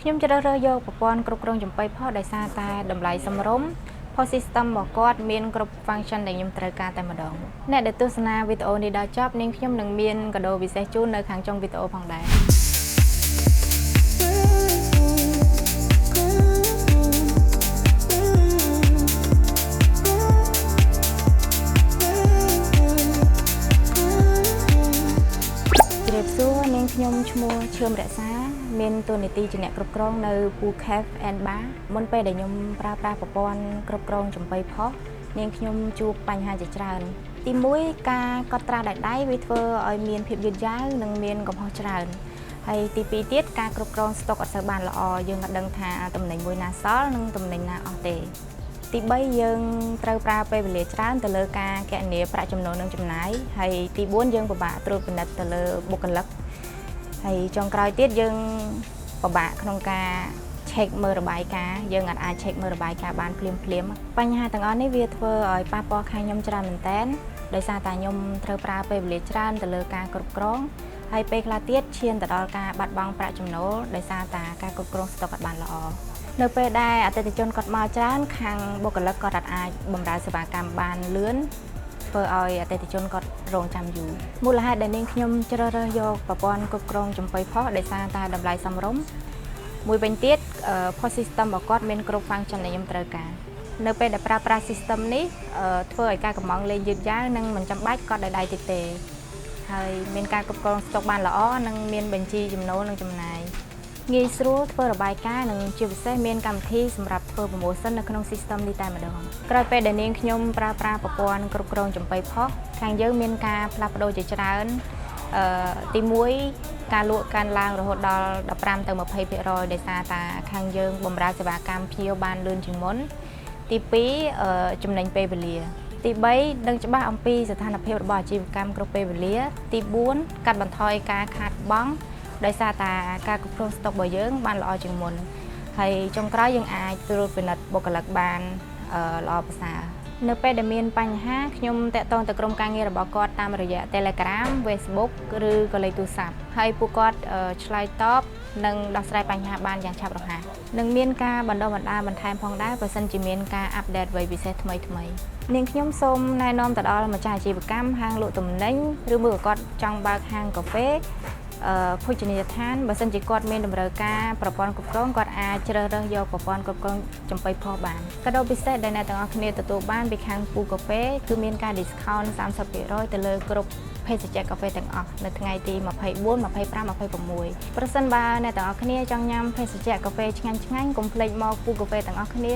ខ្ញុំជ្រើសរើសយកប្រព័ន្ធគ្រប់គ្រងចំបៃផុសដោយសារតែតម្លៃសមរម្យ Post System របស់គាត់មានគ្រប់ function ដែលខ្ញុំត្រូវការតែម្ដងអ្នកដែលទស្សនាវីដេអូនេះដល់ចប់នាងខ្ញុំនឹងមានកាដូពិសេសជូននៅខាងចុងវីដេអូផងដែរនាងខ្ញុំឈ្មោះឈឿមរក្សាមានតួនាទីជាអ្នកគ្រប់គ្រងនៅ Pool Cafe and Bar មុនពេលដែលខ្ញុំប្រើប្រាស់ប្រព័ន្ធគ្រប់គ្រងចំបៃផុសនាងខ្ញុំជួបបញ្ហាជាច្រើនទី1ការកត់ត្រាដៃវាធ្វើឲ្យមានភាពយឺតយ៉ាវនិងមានកំហុសច្រើនហើយទី2ទៀតការគ្រប់គ្រងស្តុកអត់សូវបានល្អយើងអត់ដឹងថាតំណែងមួយណាសល់និងតំណែងណាអស់ទេទី3យើងត្រូវប្រើពេលវេលាច្រើនទៅលើការគណនាប្រាក់ចំណូលនិងចំណាយហើយទី4យើងពិបាកត្រួតពិនិត្យទៅលើបុគ្គលិកហើយចុងក្រោយទៀតយើងពិបាកក្នុងការ check មើលរបាយការណ៍យើងអាច check មើលរបាយការណ៍បានភ្លាមបញ្ហាទាំងអស់នេះវាធ្វើឲ្យប៉ះពាល់ខាងខ្ញុំច្រើនមែនតើដោយសារតែខ្ញុំត្រូវប្រើពេលវេលាច្រើនទៅលើការគ្រប់គ្រងហើយពេលខ្លះទៀតឈានទៅដល់ការបាត់បង់ប្រាក់ចំណូលដោយសារតែការគ្រប់គ្រងស្តុកអត់បានល្អនៅពេលដែលអតិថិជនគាត់មកច្រើនខាងបុគ្គលិកគាត់អាចបម្រើសេវាកម្មបានលឿនធ្វើឲ្យអតិថិជនគាត់រងចាំយូរមូលហេតុដែលនាងខ្ញុំជ្រើសរើសយកប្រព័ន្ធគ្រប់គ្រងចំបៃផុសដោយសារតែតម្លៃសមរម្យមួយវិញទៀត Post System របស់គាត់មានគ្រប់ function ដែលខ្ញុំត្រូវការនៅពេលដែលប្រើប្រាស់ system នេះធ្វើឲ្យការកម្មង់លេងយឺតយ៉ាវនិងមិនចាំបាច់កត់ដោយដៃទៀតទេហើយមានការគ្រប់គ្រងស្តុកបានល្អនិងមានបញ្ជីចំណូលនិងចំណាយងាយស្រួលធ្វើរបាយការណ៍និងជាពិសេសមានកម្មវិធីសម្រាប់ធ្វើ promotion នៅក្នុង system នេះតែម្ដងក្រោយពេលដែលនាងខ្ញុំប្រើប្រាស់ប្រព័ន្ធគ្រប់គ្រងចំបៃផុសខាងយើងមានការផ្លាស់ប្ដូរជាច្រើនទី1ការលក់កើនឡើងរហូតដល់15ទៅ20%ដោយសារតែខាងយើងបម្រើសេវាកម្មភ្ញៀវបានលឿនជាងមុនទី2ចំណេញពេលវេលាទី3ដឹងច្បាស់អំពីស្ថានភាពរបស់អាជីវកម្មគ្រប់ពេលវេលាទី4កាត់បន្ថយការខាតបង់ដោយសារតែការគ្រប់គ្រងស្តុករបស់យើងបានល្អជាងមុនហើយចុងក្រោយយើងអាចត្រួតពិនិត្យបុគ្គលិកបានល្អប្រសើរនៅពេលដែលមានបញ្ហាខ្ញុំតាក់ទងទៅក្រុមការងាររបស់គាត់តាមរយៈ Telegram, Facebook ឬក៏លេខទូរស័ព្ទហើយពួកគាត់ឆ្លើយតបនិងដោះស្រាយបញ្ហាបានយ៉ាងឆាប់រហ័សនិងមានការបណ្ដុះបណ្ដាលបន្ថែមផងដែរបើសិនជាមានការអាប់ដេតអ្វីពិសេសថ្មីនាងខ្ញុំសូមណែនាំទៅដល់ម្ចាស់អាជីវកម្មហាងលក់ទំនិញឬមួយក៏គាត់ចង់បើកហាងកាហ្វេភោជនីយដ្ឋានបើសិនជាគាត់មានតម្រូវការប្រព័ន្ធគ្រប់គ្រងគាត់អាចជ្រើសរើសយកប្រព័ន្ធគ្រប់គ្រងចំបៃផុសបានកាដូពិសេសដែលអ្នកទាំងអស់គ្នាទទួលបានពីខាងពូកាហ្វេគឺមានការ discount 30% ទៅលើគ្រប់ភេសជ្ជៈកាហ្វេទាំងអស់នៅថ្ងៃទី24 25 26ប្រសិនបើអ្នកទាំងអស់គ្នាចង់ញ៉ាំភេសជ្ជៈកាហ្វេឆ្ងាញ់កុំភ្លេចមកពូកាហ្វេទាំងអស់គ្នា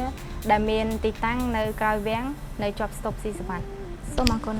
ដែលមានទីតាំងនៅក្រោយវាំងនៅជាប់ស្តុបស៊ីសវណ្ណសូមអរគុណ